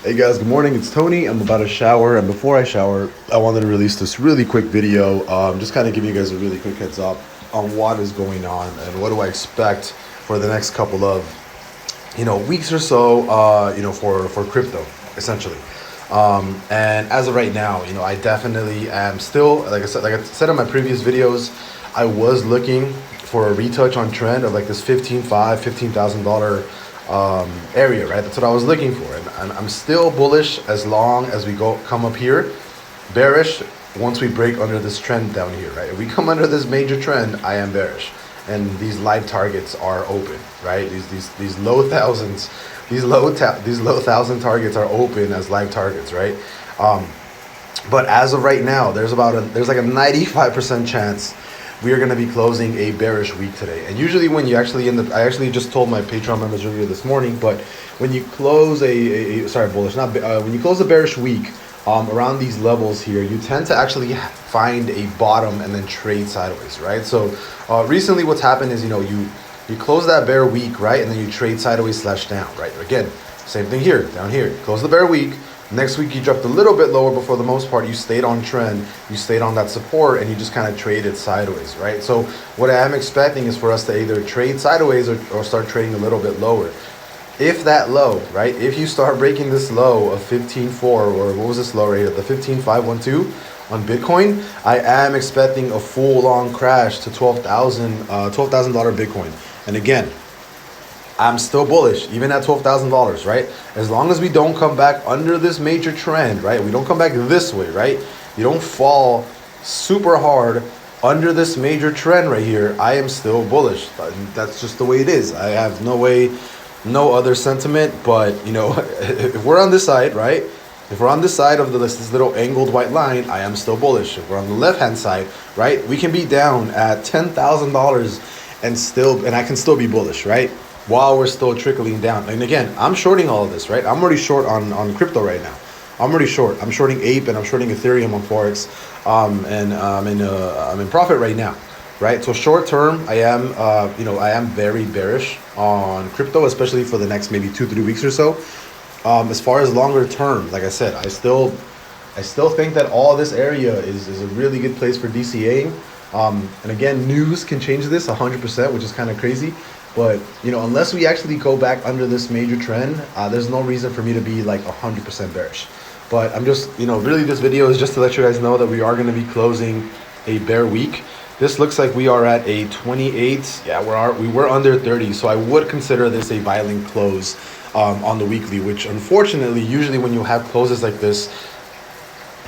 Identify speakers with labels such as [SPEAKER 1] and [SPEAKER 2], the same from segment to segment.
[SPEAKER 1] Hey guys, good morning. It's Tony. I'm about to shower, and before I shower, I wanted to release this really quick video. Just kind of give you guys a really quick heads up on what is going on and what do I expect for the next couple of, weeks or so, for crypto, essentially. And as of right now, I definitely am still, like I said in my previous videos, I was looking for a retouch on trend of like this $15,000 area, right? That's what I was looking for, and I'm still bullish as long as we come up here. Bearish once we break under this trend down here, right? If we come under this major trend, I am bearish, and these live targets are open, right? These low thousands, these low thousand targets are open as live targets, right? But as of right now, there's like a 95% chance we are going to be closing a bearish week today. And usually when you actually I actually just told my Patreon members earlier this morning, but when you close when you close a bearish week around these levels here, you tend to actually find a bottom and then trade sideways, right? So recently what's happened is, you close that bear week, right? And then you trade sideways / down, right? Again, same thing here, down here. Close the bear week. Next week, you dropped a little bit lower, but for the most part, you stayed on trend, you stayed on that support, and you just kind of traded sideways, right? So what I am expecting is for us to either trade sideways or start trading a little bit lower. If that low, right, if you start breaking this low of 15.4, or what was this low right here, the 15.512 on Bitcoin, I am expecting a full-on crash to $12,000 Bitcoin. And again, I'm still bullish, even at $12,000, right? As long as we don't come back under this major trend, right? We don't come back this way, right? You don't fall super hard under this major trend right here. I am still bullish. That's just the way it is. I have no other sentiment, but, if we're on this side, right? If we're on this side of this little angled white line, I am still bullish. If we're on the left-hand side, right? We can be down at $10,000 and I can still be bullish, right? While we're still trickling down. And again, I'm shorting all of this, right? I'm already short on crypto right now. I'm already short. I'm shorting Ape and I'm shorting Ethereum on Forex. And I'm in profit right now, right? So short term, I am very bearish on crypto, especially for the next maybe 2-3 weeks or so. As far as longer term, like I said, I still think that all this area is a really good place for DCAing. And again, news can change this 100%, which is kind of crazy. But, unless we actually go back under this major trend, there's no reason for me to be like 100% bearish. But I'm just, really this video is just to let you guys know that we are going to be closing a bear week. This looks like we are at a 28. Yeah, we were under 30. So I would consider this a violent close on the weekly, which unfortunately, usually when you have closes like this,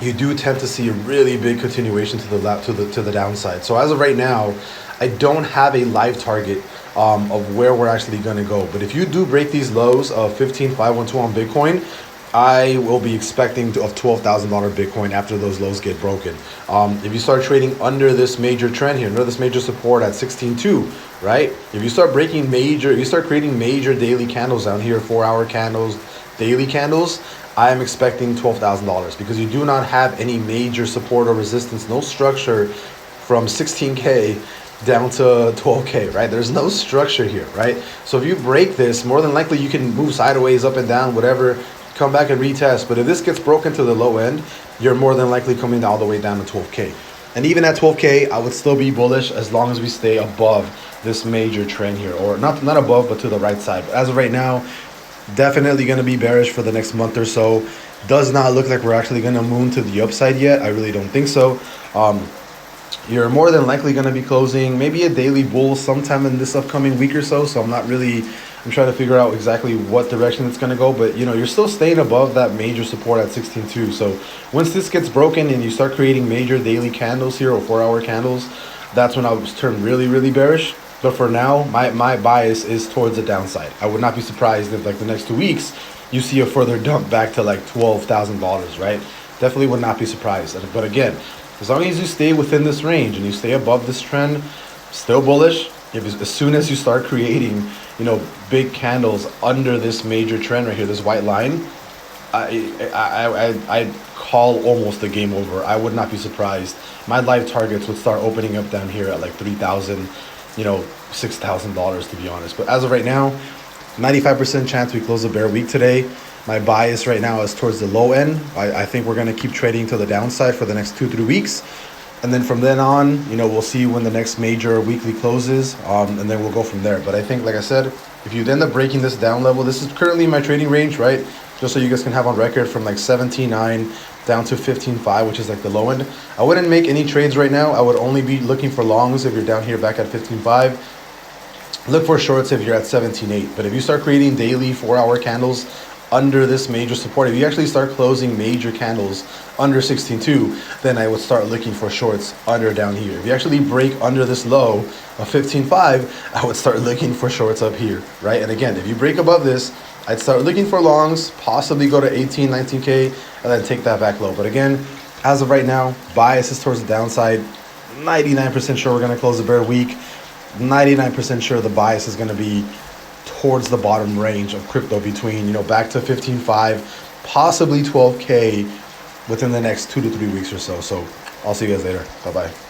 [SPEAKER 1] you do tend to see a really big continuation to the downside. So as of right now, I don't have a live target of where we're actually going to go. But if you do break these lows of 15.512 on Bitcoin, I will be expecting of $12,000 Bitcoin after those lows get broken. If you start trading under this major trend here, under this major support at 16.2, right? If you start creating major daily candles down here, 4-hour candles, daily candles, I am expecting $12,000 because you do not have any major support or resistance, no structure from 16K down to 12K, right? There's no structure here, right? So if you break this, more than likely you can move sideways, up and down, whatever, come back and retest. But if this gets broken to the low end, you're more than likely coming all the way down to 12K. And even at 12K, I would still be bullish as long as we stay above this major trend here, or not above, but to the right side. But as of right now, definitely going to be bearish for the next month or so. Does not look like we're actually going to moon to the upside yet. I really don't think so. You're more than likely going to be closing maybe a daily bull sometime in this upcoming week or so. So I'm trying to figure out exactly what direction it's going to go. But, you're still staying above that major support at 16.2. So once this gets broken and you start creating major daily candles here or 4-hour candles, that's when I'll turn really, really bearish. But for now, my bias is towards the downside. I would not be surprised if like the next 2 weeks, you see a further dump back to like $12,000, right? Definitely would not be surprised. But again, as long as you stay within this range and you stay above this trend, still bullish. As soon as you start creating, big candles under this major trend right here, this white line, I call almost a game over. I would not be surprised. My live targets would start opening up down here at like 3,000, $6,000 to be honest. But as of right now, 95% chance we close a bear week today. My bias right now is towards the low end. I think we're going to keep trading to the downside for the next 2-3 weeks. And then from then on, we'll see when the next major weekly closes, and then we'll go from there. But I think, like I said, if you end up breaking this down level, this is currently my trading range, right? Just so you guys can have on record, from like 17.9 down to 15.5, which is like the low end. I wouldn't make any trades right now. I would only be looking for longs if you're down here back at 15.5. Look for shorts if you're at 17.8. But if you start creating daily 4-hour candles under this major support, if you actually start closing major candles under 16.2, then I would start looking for shorts under down here. If you actually break under this low of 15.5, I would start looking for shorts up here, right? And again, if you break above this, I'd start looking for longs, possibly go to 18, 19K, and then take that back low. But again, as of right now, bias is towards the downside. 99% sure we're going to close a bear week. 99% sure the bias is going to be towards the bottom range of crypto, between back to 15.5, possibly 12K within the next 2 to 3 weeks or so. So I'll see you guys later. Bye bye.